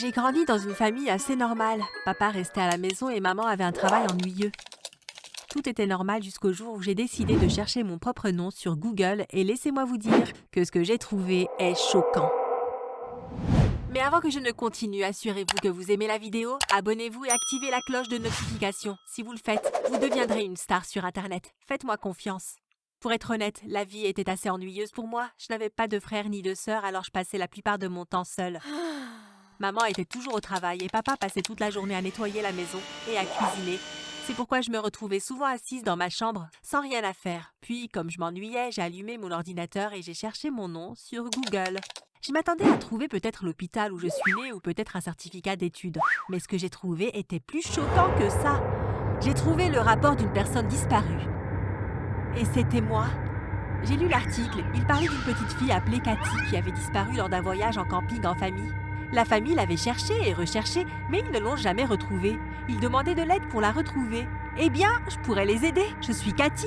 J'ai grandi dans une famille assez normale. Papa restait à la maison et maman avait un travail ennuyeux. Tout était normal jusqu'au jour où j'ai décidé de chercher mon propre nom sur Google et laissez-moi vous dire que ce que j'ai trouvé est choquant. Mais avant que je ne continue, assurez-vous que vous aimez la vidéo, abonnez-vous et activez la cloche de notification. Si vous le faites, vous deviendrez une star sur Internet. Faites-moi confiance. Pour être honnête, la vie était assez ennuyeuse pour moi. Je n'avais pas de frères ni de sœurs, alors je passais la plupart de mon temps seule. Maman était toujours au travail et papa passait toute la journée à nettoyer la maison et à cuisiner. C'est pourquoi je me retrouvais souvent assise dans ma chambre, sans rien à faire. Puis, comme je m'ennuyais, j'ai allumé mon ordinateur et j'ai cherché mon nom sur Google. Je m'attendais à trouver peut-être l'hôpital où je suis née ou peut-être un certificat d'études. Mais ce que j'ai trouvé était plus choquant que ça. J'ai trouvé le rapport d'une personne disparue. Et c'était moi. J'ai lu l'article. Il parlait d'une petite fille appelée Cathy qui avait disparu lors d'un voyage en camping en famille. La famille l'avait cherchée et recherchée, mais ils ne l'ont jamais retrouvée. Ils demandaient de l'aide pour la retrouver. Eh bien, je pourrais les aider. Je suis Cathy.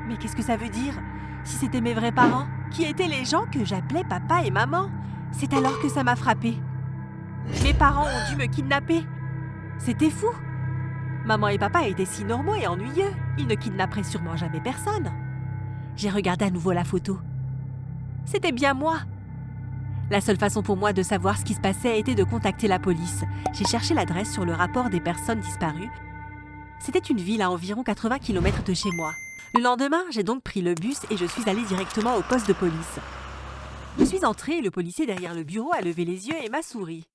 Mais qu'est-ce que ça veut dire? Si c'était mes vrais parents, qui étaient les gens que j'appelais papa et maman? C'est alors que ça m'a frappée. Mes parents ont dû me kidnapper. C'était fou. Maman et papa étaient si normaux et ennuyeux. Ils ne kidnapperaient sûrement jamais personne. J'ai regardé à nouveau la photo. C'était bien moi. La seule façon pour moi de savoir ce qui se passait était de contacter la police. J'ai cherché l'adresse sur le rapport des personnes disparues. C'était une ville à environ 80 km de chez moi. Le lendemain, j'ai donc pris le bus et je suis allée directement au poste de police. Je suis entrée et le policier derrière le bureau a levé les yeux et m'a souri.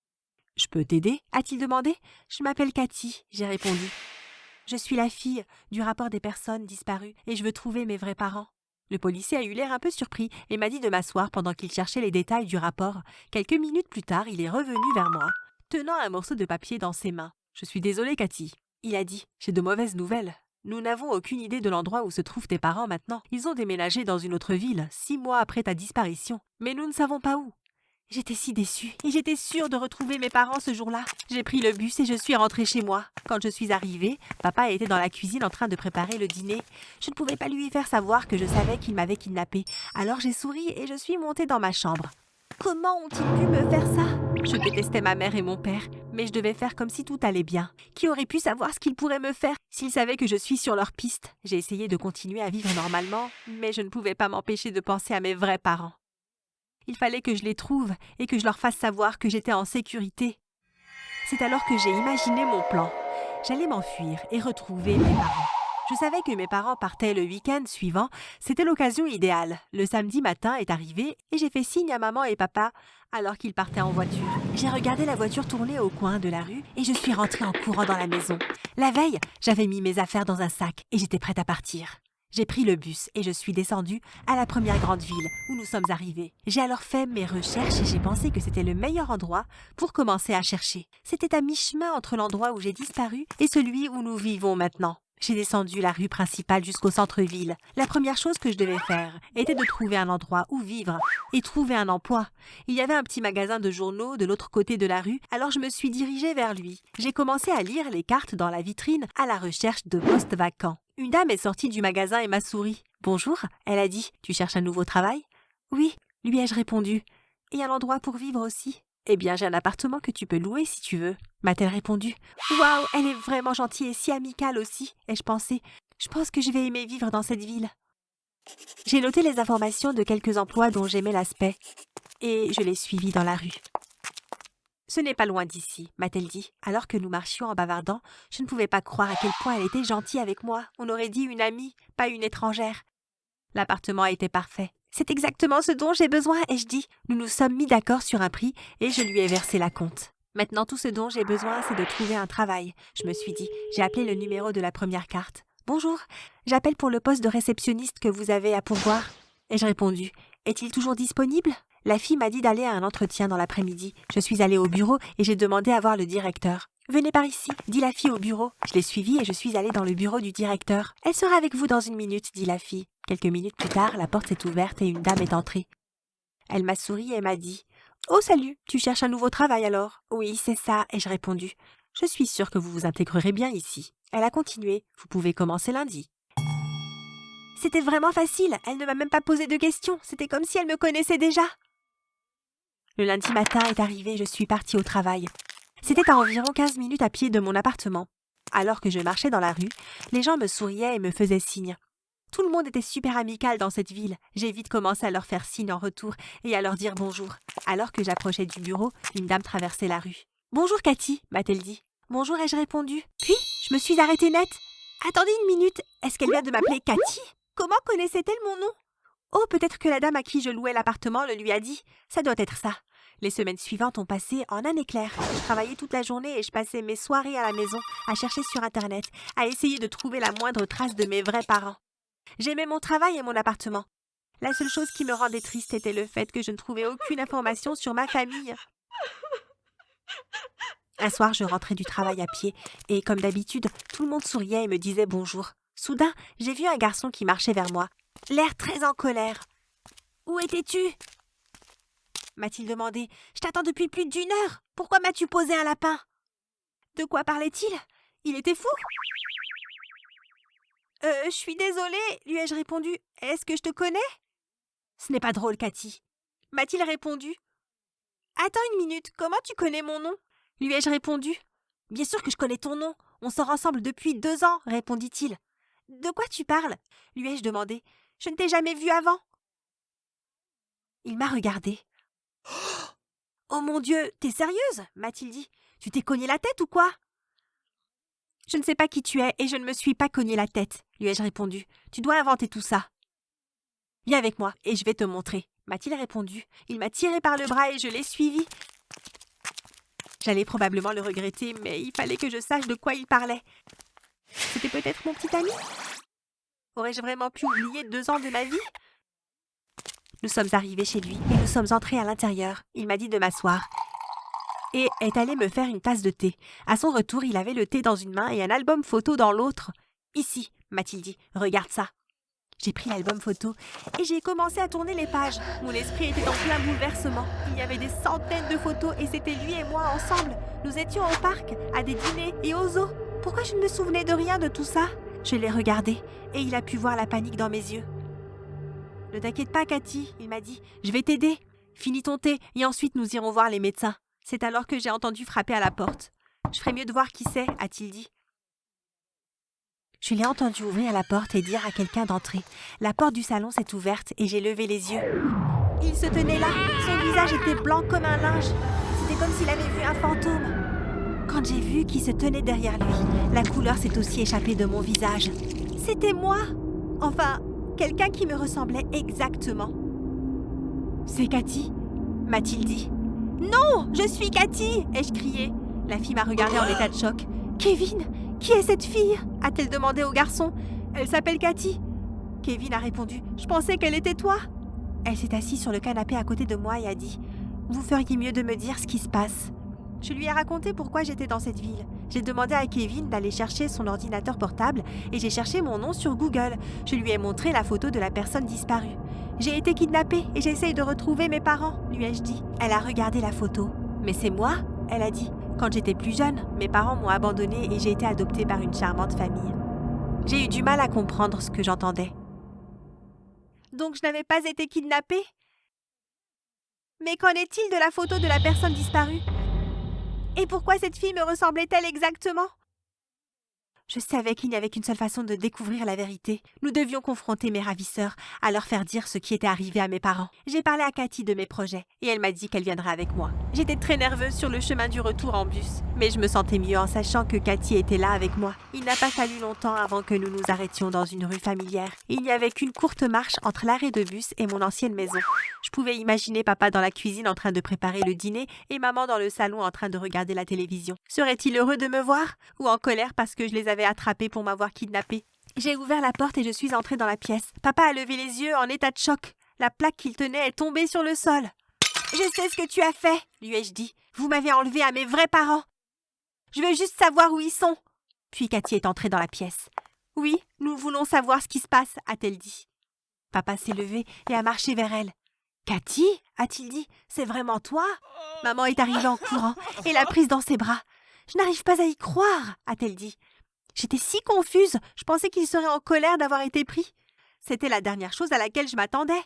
« Je peux t'aider ?» a-t-il demandé. « Je m'appelle Cathy », j'ai répondu. « Je suis la fille du rapport des personnes disparues et je veux trouver mes vrais parents. » Le policier a eu l'air un peu surpris et m'a dit de m'asseoir pendant qu'il cherchait les détails du rapport. Quelques minutes plus tard, il est revenu vers moi, tenant un morceau de papier dans ses mains. « Je suis désolé, Cathy. » Il a dit. « J'ai de mauvaises nouvelles. Nous n'avons aucune idée de l'endroit où se trouvent tes parents maintenant. Ils ont déménagé dans une autre ville, 6 mois après ta disparition. Mais nous ne savons pas où. » J'étais si déçue et j'étais sûre de retrouver mes parents ce jour-là. J'ai pris le bus et je suis rentrée chez moi. Quand je suis arrivée, papa était dans la cuisine en train de préparer le dîner. Je ne pouvais pas lui faire savoir que je savais qu'il m'avait kidnappée. Alors j'ai souri et je suis montée dans ma chambre. Comment ont-ils pu me faire ça? Je détestais ma mère et mon père, mais je devais faire comme si tout allait bien. Qui aurait pu savoir ce qu'ils pourraient me faire s'ils savaient que je suis sur leur piste? J'ai essayé de continuer à vivre normalement, mais je ne pouvais pas m'empêcher de penser à mes vrais parents. Il fallait que je les trouve et que je leur fasse savoir que j'étais en sécurité. C'est alors que j'ai imaginé mon plan. J'allais m'enfuir et retrouver mes parents. Je savais que mes parents partaient le week-end suivant. C'était l'occasion idéale. Le samedi matin est arrivé et j'ai fait signe à maman et papa alors qu'ils partaient en voiture. J'ai regardé la voiture tourner au coin de la rue et je suis rentrée en courant dans la maison. La veille, j'avais mis mes affaires dans un sac et j'étais prête à partir. J'ai pris le bus et je suis descendue à la première grande ville où nous sommes arrivés. J'ai alors fait mes recherches et j'ai pensé que c'était le meilleur endroit pour commencer à chercher. C'était à mi-chemin entre l'endroit où j'ai disparu et celui où nous vivons maintenant. J'ai descendu la rue principale jusqu'au centre-ville. La première chose que je devais faire était de trouver un endroit où vivre et trouver un emploi. Il y avait un petit magasin de journaux de l'autre côté de la rue, alors je me suis dirigée vers lui. J'ai commencé à lire les cartes dans la vitrine à la recherche de postes vacants. Une dame est sortie du magasin et m'a souri. « Bonjour », elle a dit. « Tu cherches un nouveau travail ?»« Oui », lui ai-je répondu. « Et un endroit pour vivre aussi ?»« Eh bien, j'ai un appartement que tu peux louer si tu veux », m'a-t-elle répondu. « Waouh, elle est vraiment gentille et si amicale aussi », ai-je pensé. « Je pense que je vais aimer vivre dans cette ville. » J'ai noté les informations de quelques emplois dont j'aimais l'aspect et je l'ai suivie dans la rue. « Ce n'est pas loin d'ici, m'a-t-elle dit. Alors que nous marchions en bavardant, je ne pouvais pas croire à quel point elle était gentille avec moi. On aurait dit une amie, pas une étrangère. L'appartement était parfait. « C'est exactement ce dont j'ai besoin, ai-je dit. Nous nous sommes mis d'accord sur un prix et je lui ai versé la compte. Maintenant, tout ce dont j'ai besoin, c'est de trouver un travail. Je me suis dit, j'ai appelé le numéro de la première carte. « Bonjour, j'appelle pour le poste de réceptionniste que vous avez à pourvoir. » Ai-je répondu. « Est-il toujours disponible ?» La fille m'a dit d'aller à un entretien dans l'après-midi. Je suis allée au bureau et j'ai demandé à voir le directeur. « Venez par ici », dit la fille au bureau. Je l'ai suivie et je suis allée dans le bureau du directeur. « Elle sera avec vous dans une minute », dit la fille. Quelques minutes plus tard, la porte s'est ouverte et une dame est entrée. Elle m'a souri et m'a dit « Oh salut, tu cherches un nouveau travail alors ?»« Oui, c'est ça », ai-je répondu. « Je suis sûre que vous vous intégrerez bien ici. » Elle a continué « Vous pouvez commencer lundi. » C'était vraiment facile, elle ne m'a même pas posé de questions. C'était comme si elle me connaissait déjà. Le lundi matin est arrivé et je suis partie au travail. C'était à environ 15 minutes à pied de mon appartement. Alors que je marchais dans la rue, les gens me souriaient et me faisaient signe. Tout le monde était super amical dans cette ville. J'ai vite commencé à leur faire signe en retour et à leur dire bonjour. Alors que j'approchais du bureau, une dame traversait la rue. « Bonjour Cathy » m'a-t-elle dit. « Bonjour » ai-je répondu. Puis, je me suis arrêtée net. « Attendez une minute, est-ce qu'elle vient de m'appeler Cathy ? Comment connaissait-elle mon nom ?» Oh, peut-être que la dame à qui je louais l'appartement le lui a dit. Ça doit être ça. Les semaines suivantes ont passé en un éclair. Je travaillais toute la journée et je passais mes soirées à la maison à chercher sur Internet, à essayer de trouver la moindre trace de mes vrais parents. J'aimais mon travail et mon appartement. La seule chose qui me rendait triste était le fait que je ne trouvais aucune information sur ma famille. Un soir, je rentrais du travail à pied et, comme d'habitude, tout le monde souriait et me disait bonjour. Soudain, j'ai vu un garçon qui marchait vers moi, l'air très en colère. « Où étais-tu » m'a-t-il demandé. « Je t'attends depuis plus d'1 heure. Pourquoi m'as-tu posé un lapin ?»« De quoi parlait-il ? Il était fou ?» Je suis désolée, lui ai-je répondu. « Est-ce que je te connais ?»« Ce n'est pas drôle, Cathy. » m'a-t-il répondu. « Attends une minute, comment tu connais mon nom ?» lui ai-je répondu. « Bien sûr que je connais ton nom. On sort ensemble depuis 2 ans, répondit-il. « De quoi tu parles ?» lui ai-je demandé. « Je ne t'ai jamais vu avant. » Il m'a regardé. « Oh mon Dieu, t'es sérieuse ?» m'a-t-il dit. « Tu t'es cogné la tête ou quoi ?» « Je ne sais pas qui tu es et je ne me suis pas cogné la tête, » lui ai-je répondu. « Tu dois inventer tout ça. »« Viens avec moi et je vais te montrer, » m'a-t-il répondu. Il m'a tiré par le bras et je l'ai suivi. J'allais probablement le regretter, mais il fallait que je sache de quoi il parlait. C'était peut-être mon petit ami ? Aurais-je vraiment pu oublier 2 ans de ma vie ? Nous sommes arrivés chez lui et nous sommes entrés à l'intérieur. Il m'a dit de m'asseoir et est allé me faire une tasse de thé. À son retour, il avait le thé dans une main et un album photo dans l'autre. « Ici » m'a-t-il dit, « regarde ça. » J'ai pris l'album photo et j'ai commencé à tourner les pages. Mon esprit était en plein bouleversement. Il y avait des centaines de photos et c'était lui et moi ensemble. Nous étions au parc, à des dîners et au zoo. Pourquoi je ne me souvenais de rien de tout ça ? Je l'ai regardé et il a pu voir la panique dans mes yeux. « Ne t'inquiète pas, Cathy, » il m'a dit. « Je vais t'aider. Finis ton thé et ensuite nous irons voir les médecins. » C'est alors que j'ai entendu frapper à la porte. « Je ferais mieux de voir qui c'est, » a-t-il dit. Je l'ai entendu ouvrir la porte et dire à quelqu'un d'entrer. La porte du salon s'est ouverte et j'ai levé les yeux. Il se tenait là. Son visage était blanc comme un linge. C'était comme s'il avait vu un fantôme. Quand j'ai vu qui se tenait derrière lui, la couleur s'est aussi échappée de mon visage. C'était moi. Enfin, quelqu'un qui me ressemblait exactement. « C'est Cathy ?» m'a-t-il dit. « Non, je suis Cathy !» ai-je crié. La fille m'a regardée en état de choc. « Kevin, qui est cette fille ?» a-t-elle demandé au garçon. « Elle s'appelle Cathy. » Kevin a répondu. « Je pensais qu'elle était toi. » Elle s'est assise sur le canapé à côté de moi et a dit « Vous feriez mieux de me dire ce qui se passe. » Je lui ai raconté pourquoi j'étais dans cette ville. J'ai demandé à Kevin d'aller chercher son ordinateur portable et j'ai cherché mon nom sur Google. Je lui ai montré la photo de la personne disparue. « J'ai été kidnappée et j'essaye de retrouver mes parents, » lui ai-je dit. Elle a regardé la photo. « Mais c'est moi ?» elle a dit. « Quand j'étais plus jeune, mes parents m'ont abandonnée et j'ai été adoptée par une charmante famille. » J'ai eu du mal à comprendre ce que j'entendais. « Donc je n'avais pas été kidnappée ? Mais qu'en est-il de la photo de la personne disparue ? Et pourquoi cette fille me ressemblait-elle exactement ? » Je savais qu'il n'y avait qu'une seule façon de découvrir la vérité. Nous devions confronter mes ravisseurs, à leur faire dire ce qui était arrivé à mes parents. J'ai parlé à Cathy de mes projets, et elle m'a dit qu'elle viendrait avec moi. J'étais très nerveuse sur le chemin du retour en bus, mais je me sentais mieux en sachant que Cathy était là avec moi. Il n'a pas fallu longtemps avant que nous nous arrêtions dans une rue familière. Il n'y avait qu'une courte marche entre l'arrêt de bus et mon ancienne maison. Je pouvais imaginer papa dans la cuisine en train de préparer le dîner et maman dans le salon en train de regarder la télévision. Serait-il heureux de me voir ou en colère parce que je les avais attrapés pour m'avoir kidnappée? J'ai ouvert la porte et je suis entrée dans la pièce. Papa a levé les yeux en état de choc. La plaque qu'il tenait est tombée sur le sol. « Je sais ce que tu as fait, » lui ai-je dit. « Vous m'avez enlevé à mes vrais parents. Je veux juste savoir où ils sont. » Puis Cathy est entrée dans la pièce. « Oui, nous voulons savoir ce qui se passe, » a-t-elle dit. Papa s'est levé et a marché vers elle. « Cathy ?» a-t-il dit. « C'est vraiment toi ?» Maman est arrivée en courant et l'a prise dans ses bras. « Je n'arrive pas à y croire, » a-t-elle dit. J'étais si confuse, je pensais qu'il serait en colère d'avoir été pris. C'était la dernière chose à laquelle je m'attendais.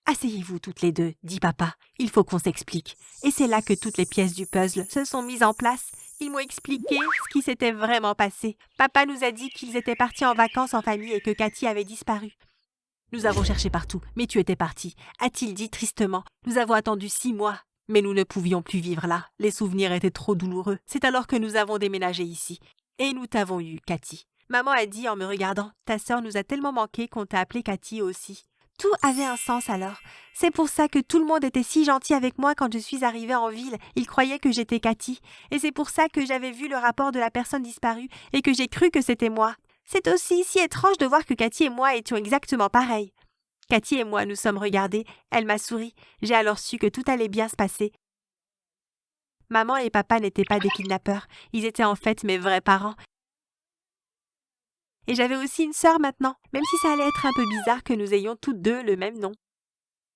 Asseyez-vous toutes les deux, dit papa. Il faut qu'on s'explique. Et c'est là que toutes les pièces du puzzle se sont mises en place. Ils m'ont expliqué ce qui s'était vraiment passé. Papa nous a dit qu'ils étaient partis en vacances en famille et que Cathy avait disparu. Nous avons cherché partout, mais tu étais parti, a-t-il dit tristement. Nous avons attendu 6 mois. Mais nous ne pouvions plus vivre là. Les souvenirs étaient trop douloureux. C'est alors que nous avons déménagé ici. Et nous t'avons eu, Cathy. Maman a dit en me regardant, ta sœur nous a tellement manqué qu'on t'a appelée Cathy aussi. Tout avait un sens alors. C'est pour ça que tout le monde était si gentil avec moi quand je suis arrivée en ville. Ils croyaient que j'étais Cathy. Et c'est pour ça que j'avais vu le rapport de la personne disparue et que j'ai cru que c'était moi. C'est aussi si étrange de voir que Cathy et moi étions exactement pareils. Cathy et moi nous sommes regardés. Elle m'a souri. J'ai alors su que tout allait bien se passer. Maman et papa n'étaient pas des kidnappeurs. Ils étaient en fait mes vrais parents. Et j'avais aussi une sœur maintenant, même si ça allait être un peu bizarre que nous ayons toutes deux le même nom.